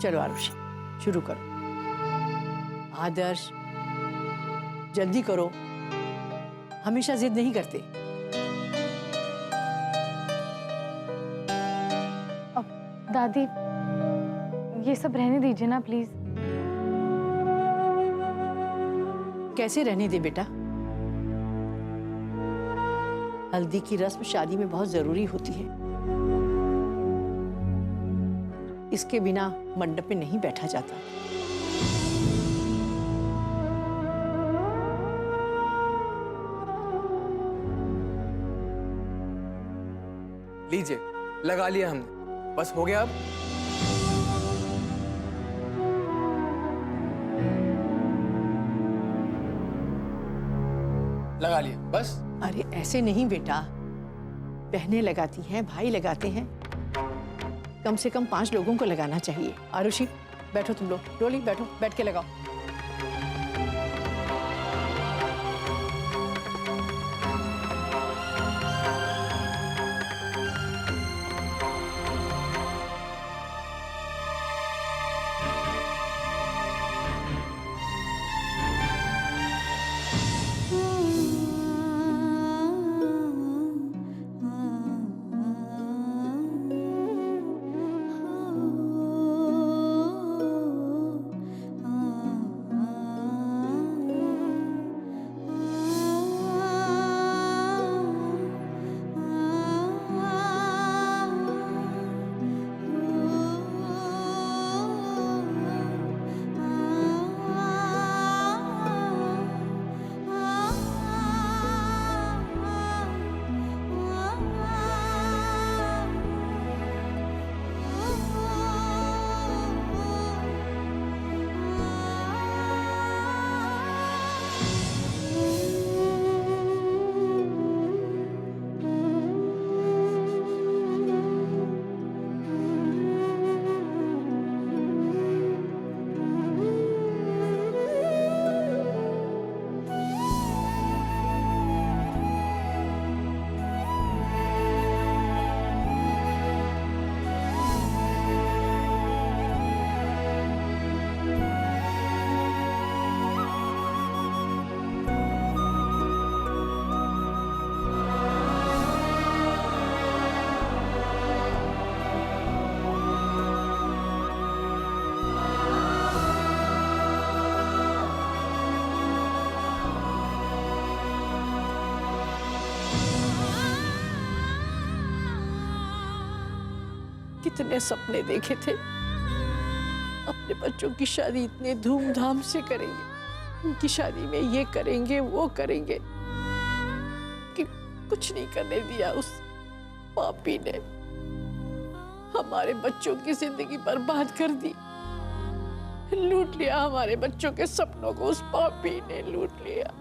चलो आरुषि, शुरू करो। आदर्श, जल्दी करो, हमेशा जिद नहीं करते। अब दादी, ये सब रहने दीजिए ना प्लीज। कैसे रहने दे बेटा? हल्दी की रस्म शादी में बहुत जरूरी होती है। इसके बिना मंडप में नहीं बैठा जाता। लीजिए, लगा लिया हमने, बस हो गया अब। लगा लिया बस। अरे ऐसे नहीं बेटा, बहनें लगाती हैं, भाई लगाते हैं, कम से कम 5 लोगों को लगाना चाहिए। आरुषि बैठो, तुम लोग डोली बैठो, बैठ के लगाओ। कितने सपने देखे थे, अपने बच्चों की शादी इतने धूमधाम से करेंगे, उनकी शादी में ये करेंगे वो करेंगे, कि कुछ नहीं करने दिया उस पापी ने। हमारे बच्चों की जिंदगी बर्बाद कर दी, लूट लिया हमारे बच्चों के सपनों को, उस पापी ने लूट लिया।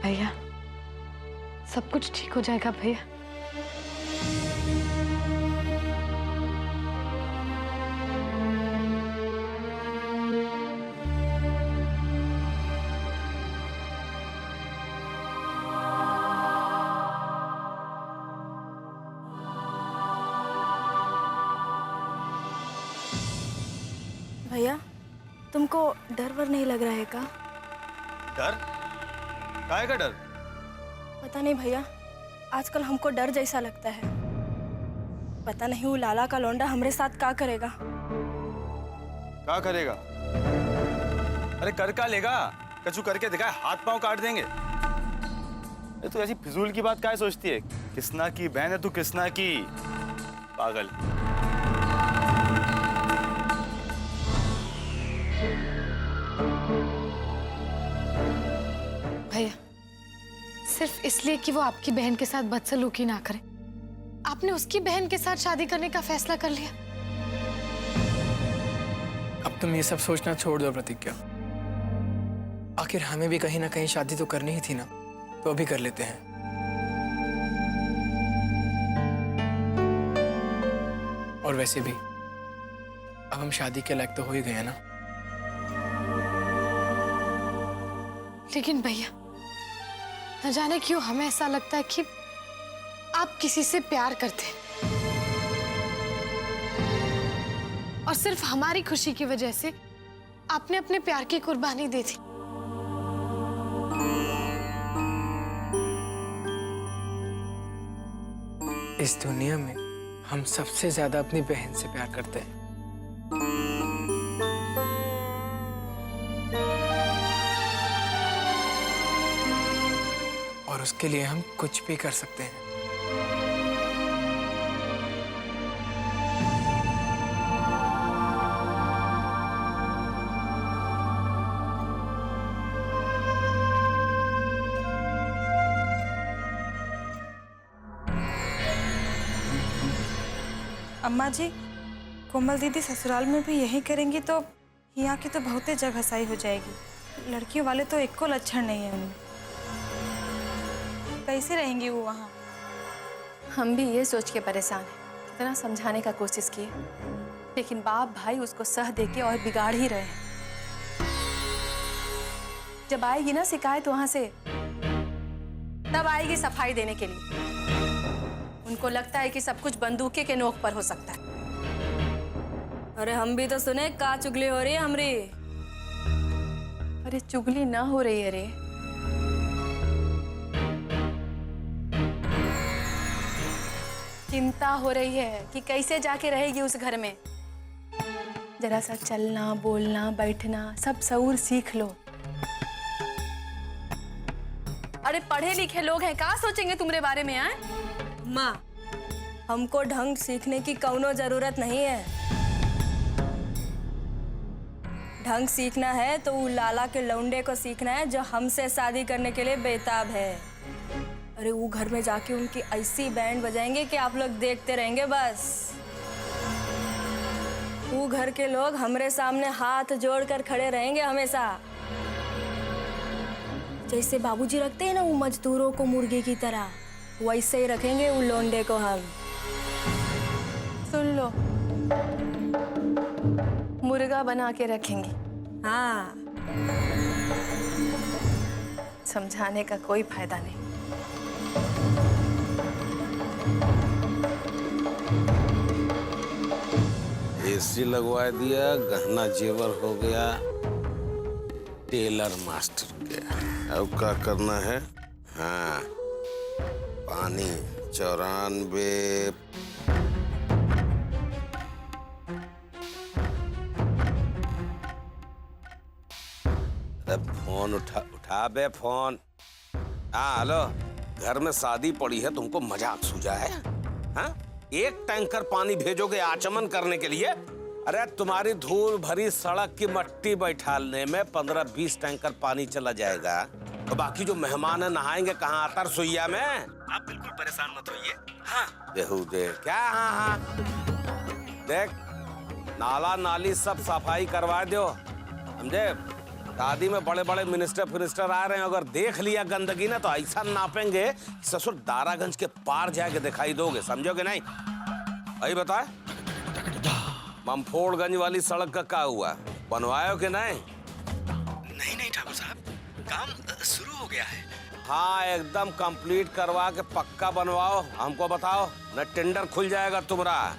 भैया, सब कुछ ठीक हो जाएगा भैया। भैया, तुमको डर वर नहीं लग रहा है का? डर? काहे का डर? पता नहीं भैया, आजकल हमको डर जैसा लगता है। पता नहीं वो लाला का लौंडा हमारे साथ क्या करेगा। क्या करेगा? अरे कर का लेगा? कछु करके दिखाए, हाथ पांव काट देंगे। ये तू ऐसी फिजूल की बात काहे सोचती है? किसना की बहन है तू, किसना की पागल। भैया, सिर्फ इसलिए कि वो आपकी बहन के साथ बदसलूकी ना करे, आपने उसकी बहन के साथ शादी करने का फैसला कर लिया। अब तुम ये सब सोचना छोड़ दो प्रतिज्ञा। आखिर हमें भी कहीं ना कहीं शादी तो करनी ही थी ना, तो अभी कर लेते हैं। और वैसे भी अब हम शादी के लायक तो हो ही गए हैं ना। लेकिन भैया, न जाने क्यों हमें ऐसा लगता है कि आप किसी से प्यार करते हैं और सिर्फ हमारी खुशी की वजह से आपने अपने प्यार की कुर्बानी दी थी। इस दुनिया में हम सबसे ज्यादा अपनी बहन से प्यार करते हैं। और उसके लिए हम कुछ भी कर सकते हैं। अम्मा जी, कोमल दीदी ससुराल में भी यही करेंगी तो यहाँ की तो बहुत ही जगहसाई हो जाएगी। लड़कियों वाले तो एक को लक्षण नहीं है उनमें। कैसे रहेंगी वो वहाँ? हम भी ये सोच के परेशान हैं। कितना समझाने का कोशिश किए, लेकिन बाप भाई उसको सह दे के और बिगाड़ ही रहे हैं। जब आएगी ना शिकायत वहां से, तब आएगी सफाई देने के लिए। उनको लगता है कि सब कुछ बंदूके के नोक पर हो सकता है। अरे हम भी तो सुने का चुगली हो रही है हमरी। अरे चुगली ना हो रही है रे, चिंता हो रही है कि कैसे जाके रहेगी उस घर में। जरा सा चलना बोलना बैठना सब शऊर सीख लो। अरे पढ़े लिखे लोग हैं, क्या सोचेंगे तुम्हारे बारे में? आए माँ, हमको ढंग सीखने की कौनो जरूरत नहीं है। ढंग सीखना है तो वो लाला के लौंडे को सीखना है जो हमसे शादी करने के लिए बेताब है। अरे वो घर में जाके उनकी ऐसी बैंड बजाएंगे कि आप लोग देखते रहेंगे बस। वो घर के लोग हमारे सामने हाथ जोड़कर खड़े रहेंगे हमेशा। जैसे बाबूजी रखते हैं ना वो मजदूरों को मुर्गी की तरह, वैसे ही रखेंगे वो लौंडे को हम। सुन लो, मुर्गा बना के रखेंगे। हाँ, समझाने का कोई फायदा नहीं। एसी लगवा दिया, गहना जेवर हो गया, टेलर मास्टर के। अब क्या करना है? हाँ, पानी 94। अरे फोन उठा बे फोन। हाँ हेलो, घर में शादी पड़ी है, तुमको मजाक सूझा है? हाँ, एक टैंकर पानी भेजोगे आचमन करने के लिए? अरे तुम्हारी धूल भरी सड़क की मट्टी बैठालने में 15-20 टैंकर पानी चला जाएगा, तो बाकी जो मेहमान है नहाएंगे कहाँ? अतर सुइया में? आप बिल्कुल परेशान मत होइए। हाँ देहू दे क्या? हाँ हाँ देख, नाला नाली सब सफाई करवा दो, समझे? शादी में बड़े बड़े मिनिस्टर आ रहे हैं, अगर देख लिया गंदगी ना तो ऐसा नापेंगे ससुर दारागंज के पार जाके दिखाई दोगे, समझोगे नहीं? वही बताए, ममफोड़गंज वाली सड़क का क्या हुआ? बनवायो कि नहीं? नहीं ठाकुर साहब, काम शुरू हो गया है। हाँ, एकदम कंप्लीट करवा के पक्का बनवाओ, हमको बताओ, न टेंडर खुल जाएगा तुम्हारा।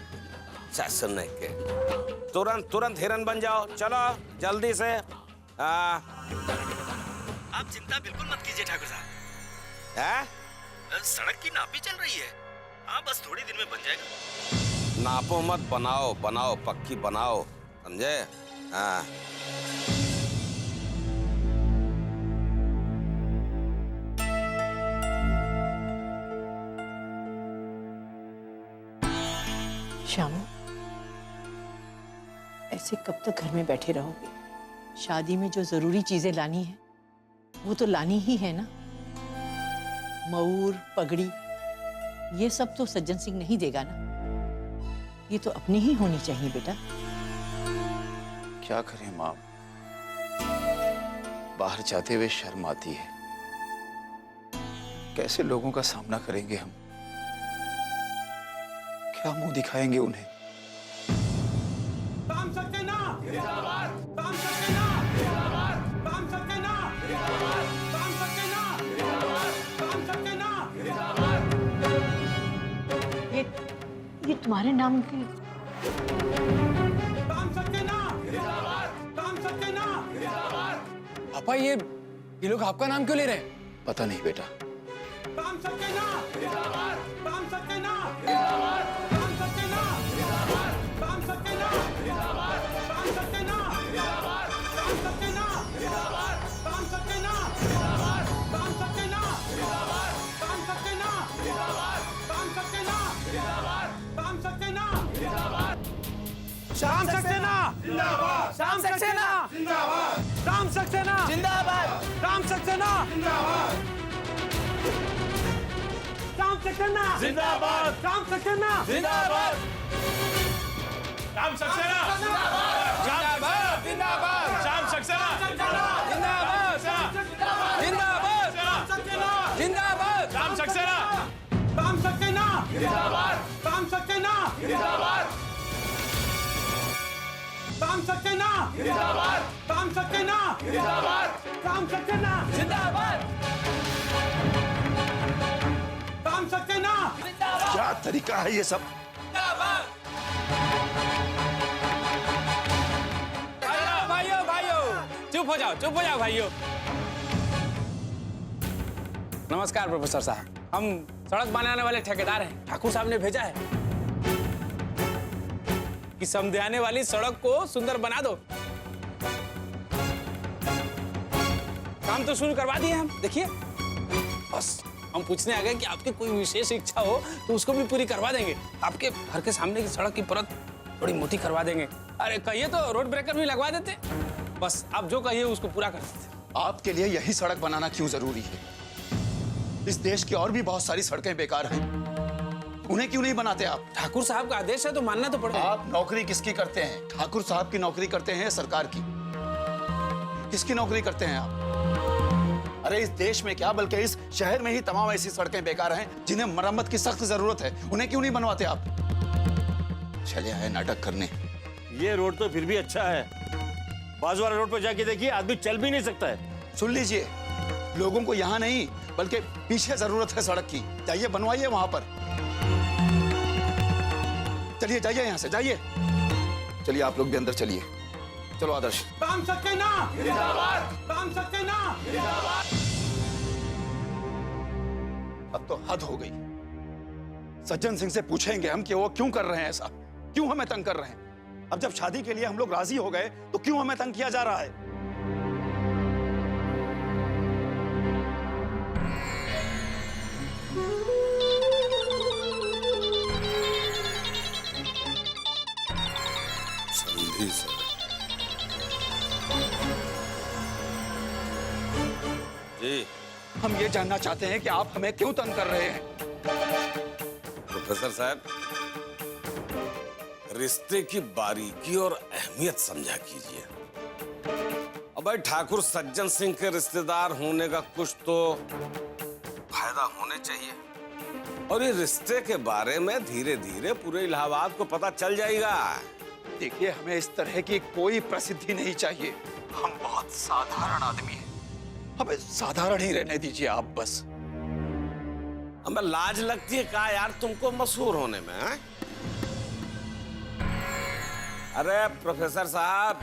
सुनने के तुरंत तुरंत हिरन बन जाओ, चलो जल्दी से। आप चिंता बिल्कुल मत कीजिए ठाकुर साहब। है? सड़क की नाप भी चल रही है। हाँ, बस थोड़ी दिन में बन जाएगा। नापो मत, बनाओ बनाओ, पक्की बनाओ, समझे? हाँ। श्यामू, ऐसे कब तक घर में बैठे रहोगे? शादी में जो जरूरी चीजें लानी है वो तो लानी ही है ना। मऊर, पगड़ी, ये सब तो सज्जन सिंह नहीं देगा ना। ये तो अपनी ही होनी चाहिए बेटा। क्या करें माँ, बाहर जाते हुए शर्म आती है। कैसे लोगों का सामना करेंगे हम? क्या मुंह दिखाएंगे उन्हें? काम सक्सेना जिंदाबाद, काम सक्सेना जिंदाबाद, काम सक्सेना जिंदाबाद, काम सक्सेना जिंदाबाद, काम सक्सेना जिंदाबाद। ये तुम्हारे नाम की काम सक्सेना जिंदाबाद, काम सक्सेना जिंदाबाद, पापा, ये लोग आपका नाम क्यों ले रहे हैं? पता नहीं बेटा। काम सक्सेना जिंदाबाद, काम सक्सेना जिंदाबाद, काम सक्सेना जिंदाबाद, काम सक्सेना जिंदाबाद, काम सक्सेना जिंदाबाद, काम सक्सेना जिंदाबाद, काम सक्सेना जिंदाबाद, काम सक्सेना जिंदाबाद, काम सक्सेना जिंदाबाद, काम सक्सेना जिंदाबाद, काम सक्सेना जिंदाबाद, शाम सक्सेना जिंदाबाद, शाम सक्सेना जिंदाबाद, शाम सक्सेना जिंदाबाद, शाम सक्सेना जिंदाबाद, शाम सक्सेना जिंदाबाद, शाम सक्सेना जिंदाबाद, शाम सक्सेना जिंदाबाद, जिंदाबाद, शाम सक्सेना जिंदाबाद, जिंदाबाद, जिंदाबाद, शाम सक्सेना, शाम सक्सेना जिंदाबाद, शाम सक्सेना जिंदाबाद, शाम सक्सेना जिंदाबाद, शाम सक्सेना जिंदाबाद, शाम सक्सेना जिंदाबाद, शाम सक्सेना जिंदाबाद। क्या तरीका है ये सब? भाइयों भाइयों, चुप हो जाओ भाइयों। नमस्कार प्रोफेसर साहब, हम सड़क बनाने वाले ठेकेदार हैं। ठाकुर साहब ने भेजा है कि समझाने वाली सड़क को सुंदर बना दो। काम तो शुरू करवा दिए हम, देखिए। बस हम पूछने आ गए कि आपकी कोई विशेष इच्छा हो तो उसको भी पूरी करवा देंगे। आपके घर के सामने की सड़क की परत थोड़ी मोटी करवा देंगे। अरे कहिए तो रोड ब्रेकर भी लगवा देते। बस आप जो कहिए उसको पूरा कर देते। आपके लिए यही सड़क बनाना क्यों जरूरी है? इस देश की और भी बहुत सारी सड़कें बेकार हैं, उन्हें क्यों नहीं बनाते आप? ठाकुर साहब का आदेश है तो मानना तो पड़ेगा। आप नौकरी किसकी करते हैं? ठाकुर साहब की नौकरी करते हैं या सरकार की? किसकी नौकरी करते हैं आप? अरे इस देश में क्या, बल्कि इस शहर में ही तमाम ऐसी सड़कें बेकार हैं जिन्हें मरम्मत की सख्त जरूरत है। उन्हें क्यों नहीं बनवाते आप? चले आए नाटक करने। ये रोड तो फिर भी अच्छा है। बाजू वाला रोड पर जाके देखिए, आदमी चल भी नहीं सकता है। सुन लीजिए, लोगों को यहाँ नहीं बल्कि पीछे जरूरत है सड़क की। जाइए बनवाइए वहां पर। चलिए जाइए, यहाँ से जाइए। चलिए आप लोग भी अंदर चलिए। चलो आदर्श। शाम सक्सेना जिंदाबाद, शाम सक्सेना जिंदाबाद। अब तो हद हो गई। सज्जन सिंह से पूछेंगे हम कि वो क्यों कर रहे हैं ऐसा, क्यों हमें तंग कर रहे हैं। अब जब शादी के लिए हम लोग राजी हो गए तो क्यों हमें तंग किया जा रहा है? संधि सर, जी हम ये जानना चाहते हैं कि आप हमें क्यों तंग कर रहे हैं? प्रोफेसर साहब, रिश्ते की बारीकी और अहमियत समझा कीजिए। अब भाई ठाकुर सज्जन सिंह के रिश्तेदार होने का कुछ तो फायदा होने चाहिए, और ये रिश्ते के बारे में धीरे धीरे पूरे इलाहाबाद को पता चल जाएगा। देखिए, हमें इस तरह की कोई प्रसिद्धि नहीं चाहिए। हम बहुत साधारण आदमी हैं, हमें साधारण ही रहने दीजिए आप बस। हमें लाज लगती है का यार तुमको मशहूर होने में, हैं? अरे प्रोफेसर साहब,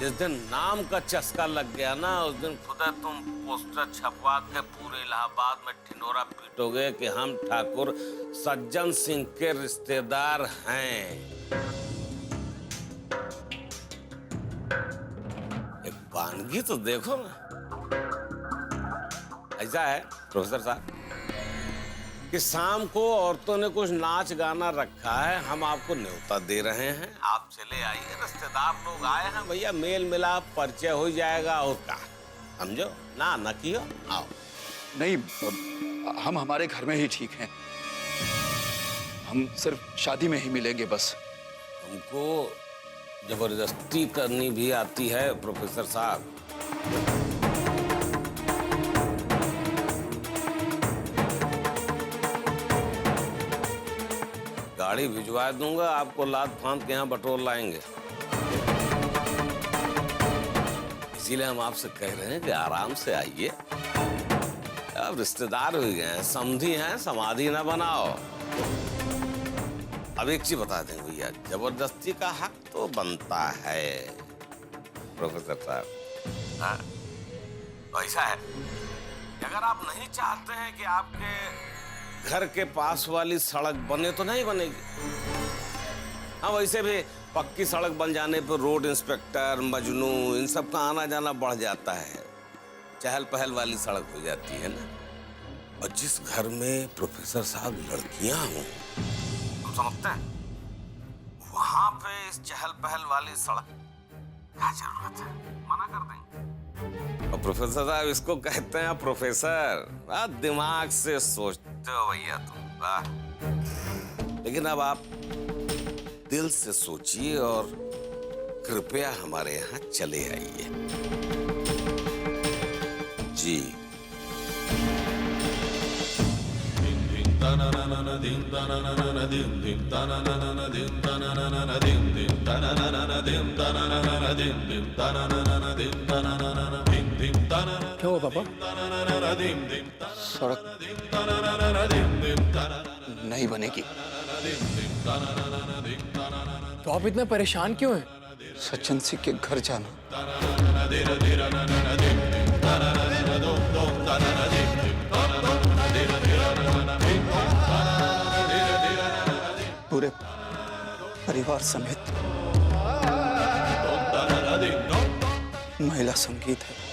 जिस दिन नाम का चस्का लग गया ना, उस दिन खुदा तुम पोस्टर छपवा के पूरे इलाहाबाद में ढिंढोरा पीटोगे कि हम ठाकुर सज्जन सिंह के रिश्तेदार हैं। एक वानगी तो देखो ना। ऐसा है प्रोफेसर साहब कि शाम को औरतों ने कुछ नाच गाना रखा है, हम आपको न्योता दे रहे हैं, आप चले आइए। रिश्तेदार लोग आए हैं भैया, मेल मिलाप परिचय हो जाएगा उसका, समझो ना, न कियो, आओ। नहीं, हम हमारे घर में ही ठीक हैं। हम सिर्फ शादी में ही मिलेंगे बस। हमको जबरदस्ती करनी भी आती है प्रोफेसर साहब। गाड़ी भिजवा दूंगा, आपको लाद फांद के यहाँ बटोर लाएंगे। इसीलिए हम आपसे कह रहे हैं कि आराम से आइए। अब रिश्तेदार हो गए हैं, समधी हैं, समाधि ना बनाओ। अब एक चीज बता दें भैया, जबरदस्ती का हक तो बनता है प्रोफेसर साहब। हाँ, ऐसा है कि अगर आप नहीं चाहते हैं कि आपके घर के पास वाली सड़क बने तो नहीं बनेगी। हाँ, वैसे भी पक्की सड़क बन जाने पर रोड इंस्पेक्टर, मजनू, इन सब का आना जाना बढ़ जाता है, चहल पहल वाली सड़क हो जाती है ना। और जिस घर में प्रोफेसर साहब लड़कियां हों, हम समझते हैं वहां पे इस चहल पहल वाली सड़क क्या जरूरत है, मना कर देंगे। और प्रोफेसर साहब इसको कहते हैं प्रोफेसर, दिमाग से सोचते हो भैया तुम, वाह। लेकिन अब आप दिल से सोचिए और कृपया हमारे यहाँ चले आइए जी। क्या हुआ पापा? सड़क नहीं बनेगी। तो आप इतना परेशान क्यों हैं? सज्जन सिंह के घर जाना। पूरे परिवार समेत महिला संगीत है।